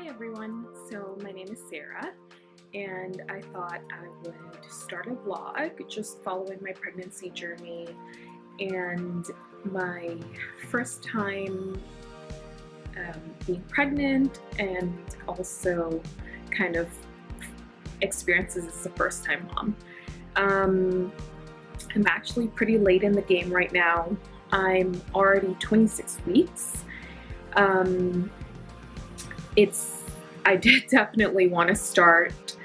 Hi everyone, so my name is Sarah and I thought I would start a vlog just following my pregnancy journey and my first time being pregnant, and also kind of experiences as a first time mom. I'm actually pretty late in the game right now. I'm already 26 weeks. I did definitely want to start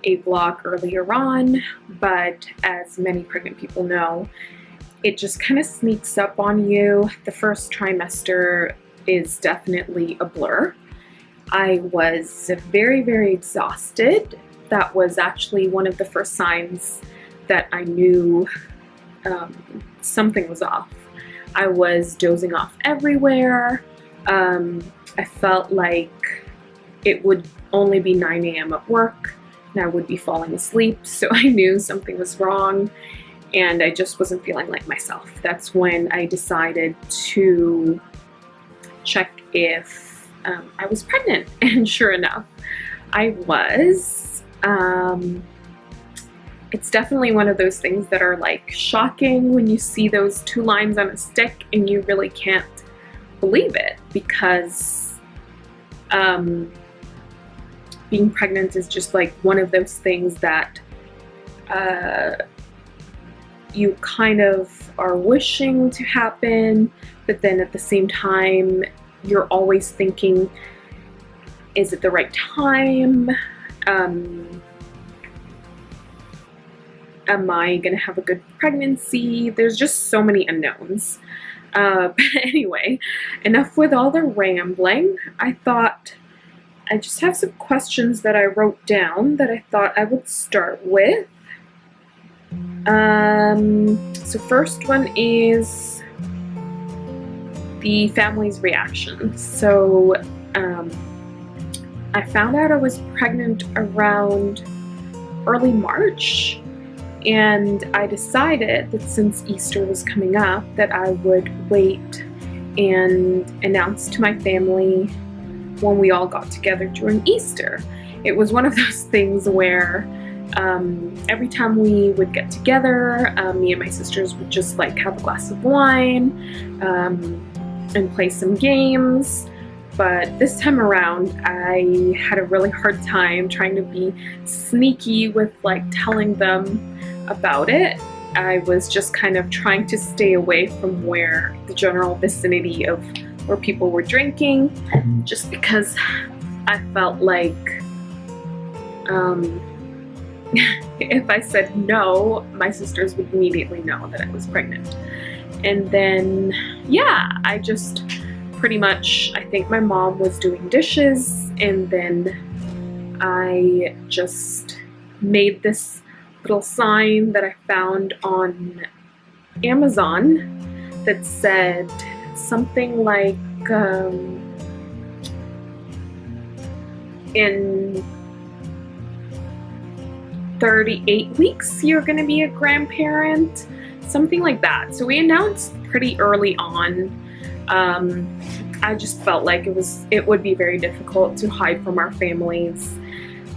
a vlog earlier on, but as many pregnant people know, it just kind of sneaks up on you. The first trimester is definitely a blur. I was very, very exhausted. That was actually one of the first signs that I knew something was off. I was dozing off everywhere. I felt like it would only be 9 a.m. at work and I would be falling asleep, so I knew something was wrong and I just wasn't feeling like myself. That's when I decided to check if I was pregnant, and sure enough, I was. It's definitely one of those things that are like shocking when you see those two lines on a stick and you really can't believe it, because being pregnant is just like one of those things that you kind of are wishing to happen, but then at the same time you're always thinking, is it the right time? Am I gonna have a good pregnancy? There's just so many unknowns. But anyway, enough with all the rambling. I thought I just have some questions that I wrote down that I thought I would start with. So first one is the family's reaction. So I found out I was pregnant around early March, and I decided that since Easter was coming up that I would wait and announce to my family when we all got together during Easter. It was one of those things where every time we would get together, me and my sisters would just like have a glass of wine and play some games. But this time around, I had a really hard time trying to be sneaky with like telling them about it. I was just kind of trying to stay away from where the general vicinity of where people were drinking, just because I felt like if I said no, my sisters would immediately know that I was pregnant. And then, yeah, I just pretty much, I think my mom was doing dishes, and then I just made this little sign that I found on Amazon that said something like in 38 weeks you're going to be a grandparent, something like that. So we announced pretty early on. I just felt like it would be very difficult to hide from our families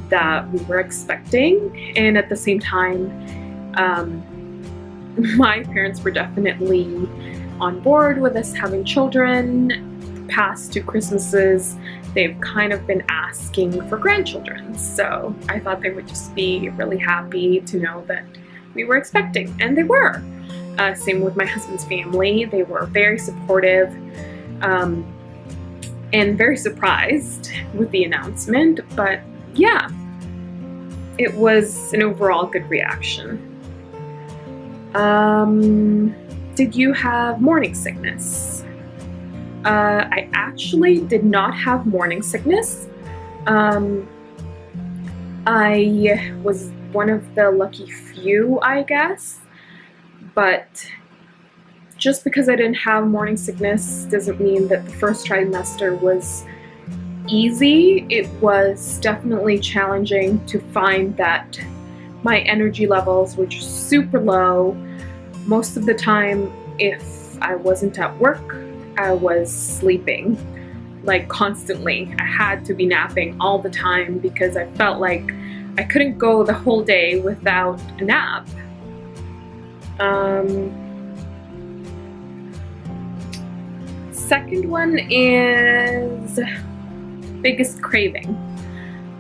that we were expecting, and at the same time my parents were definitely on board with us having children. The past 2 Christmases they've kind of been asking for grandchildren, so I thought they would just be really happy to know that we were expecting, and they were. Same with my husband's family. They were very supportive and very surprised with the announcement, but yeah, it was an overall good reaction. Did you have morning sickness? I actually did not have morning sickness. I was one of the lucky few, I guess, but just because I didn't have morning sickness doesn't mean that the first trimester was easy. It was definitely challenging to find that my energy levels were just super low. Most of the time, if I wasn't at work, I was sleeping. like constantly. I had to be napping all the time because I felt like I couldn't go the whole day without a nap. Second one is biggest craving.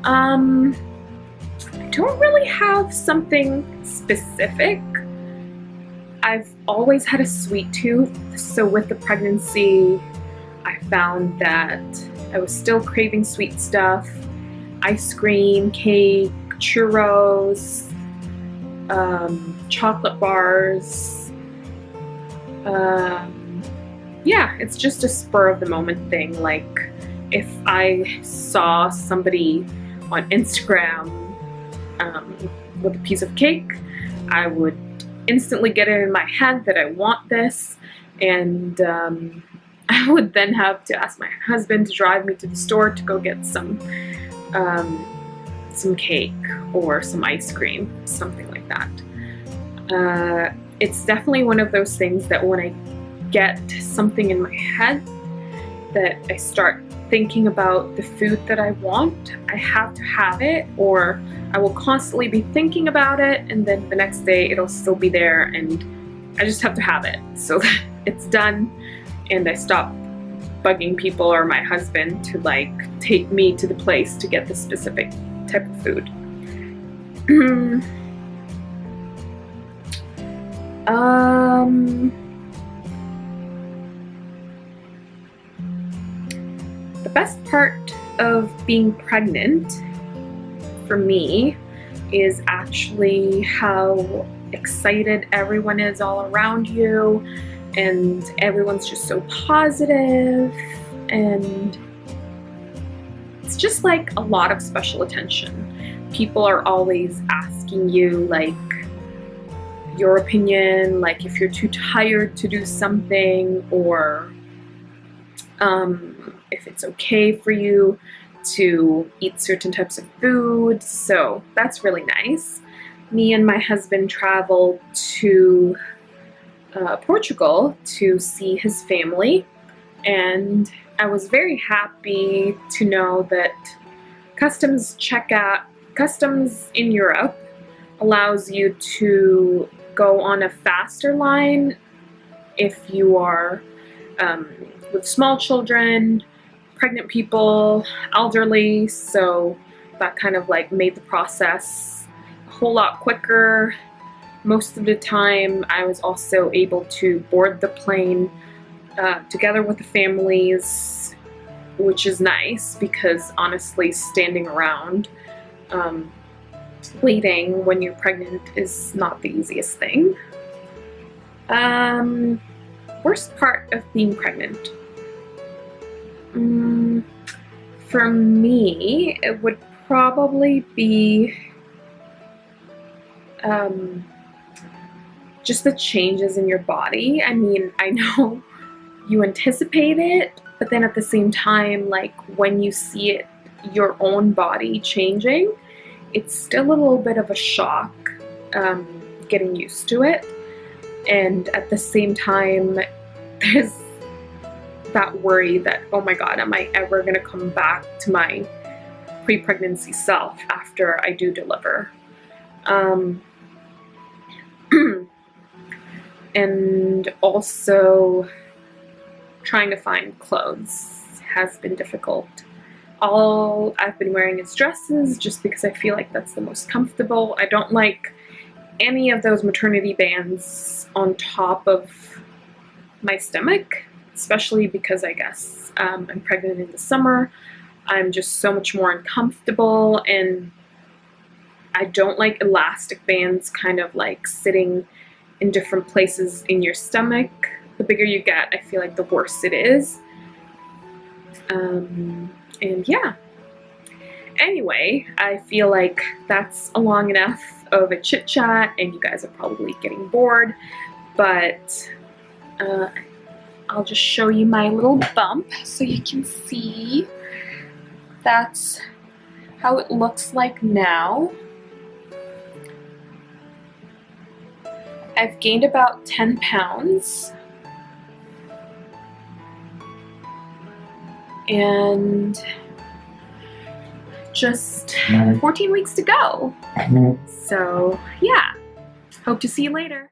I don't really have something specific. I've always had a sweet tooth, so with the pregnancy, I found that I was still craving sweet stuff, ice cream, cake, churros, chocolate bars. Yeah, it's just a spur of the moment thing. Like if I saw somebody on Instagram with a piece of cake, I would instantly get it in my head that I want this, and I would then have to ask my husband to drive me to the store to go get some cake or some ice cream, something like that. It's definitely one of those things that when I get something in my head that I start thinking about the food that I want, I have to have it, or I will constantly be thinking about it, and then the next day it'll still be there, and I just have to have it so that it's done, and I stop bugging people or my husband to like take me to the place to get the specific type of food. The best part of being pregnant for me is actually how excited everyone is all around you, and everyone's just so positive, and it's just like a lot of special attention. People are always asking you like your opinion, like if you're too tired to do something, or if it's okay for you to eat certain types of food. So that's really nice. Me and my husband traveled to Portugal to see his family, and I was very happy to know that customs in Europe allows you to go on a faster line if you are with small children, pregnant people, elderly, so that kind of like made the process a whole lot quicker. Most of the time I was also able to board the plane together with the families, which is nice because honestly standing around waiting when you're pregnant is not the easiest thing. Worst part of being pregnant. For me, it would probably be just the changes in your body. I mean, I know you anticipate it, but then at the same time, like when you see it, your own body changing, it's still a little bit of a shock getting used to it. And at the same time, there's that worry that, oh my God, am I ever gonna come back to my pre-pregnancy self after I do deliver? And also trying to find clothes has been difficult. All I've been wearing is dresses just because I feel like that's the most comfortable. I don't like any of those maternity bands on top of my stomach, especially because I guess I'm pregnant in the summer. I'm just so much more uncomfortable, and I don't like elastic bands kind of like sitting in different places in your stomach. The bigger you get, I feel like the worse it is. And yeah. Anyway, I feel like that's a long enough of a chit chat, and you guys are probably getting bored, but I'll just show you my little bump so you can see. That's how it looks like now. I've gained about 10 pounds. and just 14 weeks to go. So yeah, hope to see you later.